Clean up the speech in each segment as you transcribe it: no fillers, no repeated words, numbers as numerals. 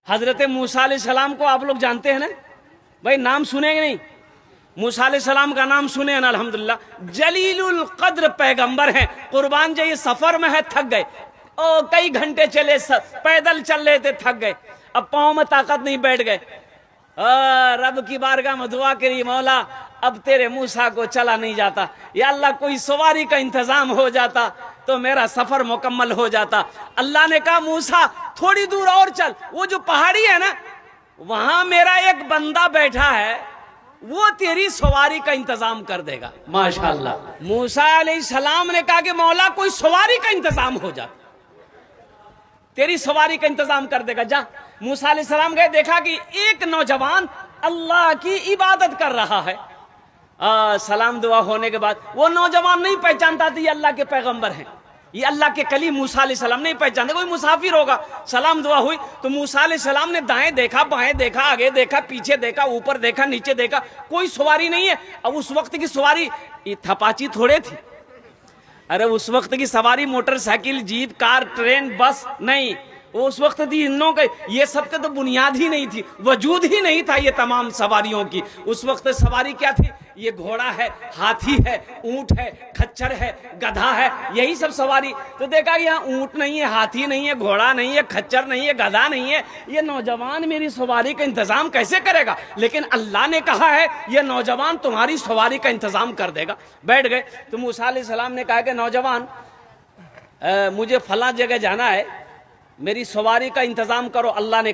حضرت موسیٰ علیہ السلام کو آپ لوگ جانتے ہیں نا بھائی، نام سنے گے نہیں؟ موسیٰ علیہ السلام کا نام سنے ہیں نا الحمدللہ۔ جلیل القدر پیغمبر ہیں، قربان جائیے سفر میں ہے، تھک گئے، کئی گھنٹے چلے، پیدل چل رہے تھے، تھک گئے، اب پاؤں میں طاقت نہیں، بیٹھ گئے، رب کی بارگاہ میں دعا کری، مولا اب تیرے موسیٰ کو چلا نہیں جاتا، یا اللہ کوئی سواری کا انتظام ہو جاتا تو میرا سفر مکمل ہو جاتا۔ اللہ نے کہا موسیٰ تھوڑی دور اور چل، وہ جو پہاڑی ہے نا وہاں میرا ایک بندہ بیٹھا ہے، وہ تیری سواری کا انتظام کر دے گا۔ ماشاءاللہ، موسیٰ علیہ السلام نے کہا کہ مولا کوئی سواری کا انتظام ہو جاتا، تیری سواری کا انتظام کر دے گا، جا۔ موسیٰ علیہ السلام گئے، دیکھا کہ ایک نوجوان اللہ کی عبادت کر رہا ہے۔ سلام دعا ہونے کے بعد وہ نوجوان نہیں پہچانتا تھا یہ اللہ کے پیغمبر ہیں، یہ اللہ کے کلیم موسیٰ علیہ السلام نہیں پہچانتے، کوئی مسافر ہوگا۔ سلام دعا ہوئی تو موسیٰ علیہ السلام نے دائیں دیکھا، بائیں دیکھا، آگے دیکھا، پیچھے دیکھا، اوپر دیکھا، نیچے دیکھا، کوئی سواری نہیں ہے۔ اب اس وقت کی سواری تھپاچی تھوڑے تھی، ارے اس وقت کی سواری موٹر سائیکل، جیپ، کار، ٹرین، بس نہیں، وہ اس وقت تھی انوں کے، یہ سب کے تو بنیاد ہی نہیں تھی، وجود ہی نہیں تھا یہ تمام سواریوں کی۔ اس وقت سواری کیا تھی؟ یہ گھوڑا ہے، ہاتھی ہے، اونٹ ہے، کھچر ہے، گدھا ہے، یہی سب سواری۔ تو دیکھا یہاں اونٹ نہیں ہے، ہاتھی نہیں ہے، گھوڑا نہیں ہے، کھچر نہیں ہے، گدھا نہیں ہے، یہ نوجوان میری سواری کا انتظام کیسے کرے گا؟ لیکن اللہ نے کہا ہے یہ نوجوان تمہاری سواری کا انتظام کر دے گا۔ بیٹھ گئے تو موسیٰ علیہ السلام نے کہا کہ نوجوان مجھے فلاں جگہ جانا ہے، میری سواری کا انتظام کرو۔ اللہ نے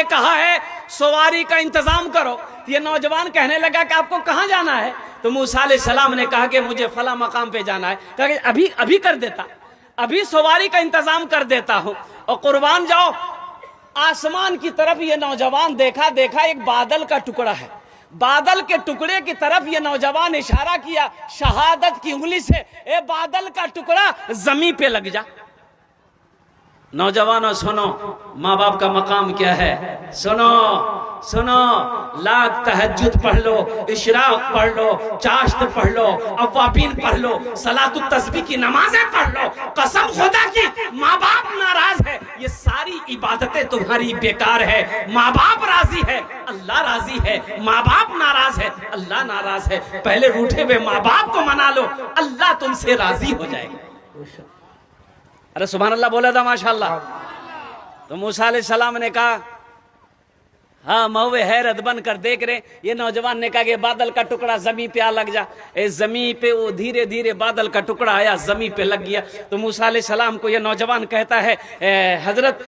کہا ہے سواری کا انتظام کرو۔ یہ نوجوان کہنے لگا کہ آپ کو کہاں جانا ہے؟ تو موسیٰ علیہ السلام نے کہا کہ مجھے فلاں مقام پہ جانا ہے۔ کہا کہ ابھی کر دیتا، ابھی سواری کا انتظام کر دیتا ہوں۔ اور قربان جاؤ، آسمان کی طرف یہ نوجوان دیکھا ایک بادل کا ٹکڑا ہے، بادل کے ٹکڑے کی طرف یہ نوجوان اشارہ کیا شہادت کی انگلی سے، اے بادل کا ٹکڑا زمین پہ لگ جا۔ نوجوانوں سنو، ماں باپ کا مقام کیا ہے، سنو، لاکھ تہجد پڑھ لو، اشراق پڑھ لو، چاشت پڑھ لو، اوابین پڑھ لو، صلاۃ التسبیح کی نمازیں پڑھ لو، قسم خدا کی ماں باپ ناراض ہے، یہ ساری عبادتیں تمہاری بیکار ہے۔ ماں باپ راضی ہے، اللہ راضی ہے، ماں باپ ناراض ہے، اللہ ناراض ہے۔ پہلے روٹھے ہوئے ماں باپ کو منا لو، اللہ تم سے راضی ہو جائے گا۔ ارے سبحان اللہ بولا تھا ماشاءاللہ۔ تو موسیٰ علیہ السلام نے کہا ہاں، موے حیرت بن کر دیکھ رہے، یہ نوجوان نے کہا کہ بادل کا ٹکڑا زمین پہ آ لگ جا۔ زمین پہ وہ دھیرے دھیرے بادل کا ٹکڑا آیا، زمین پہ لگ گیا۔ تو موسیٰ علیہ السلام کو یہ نوجوان کہتا ہے حضرت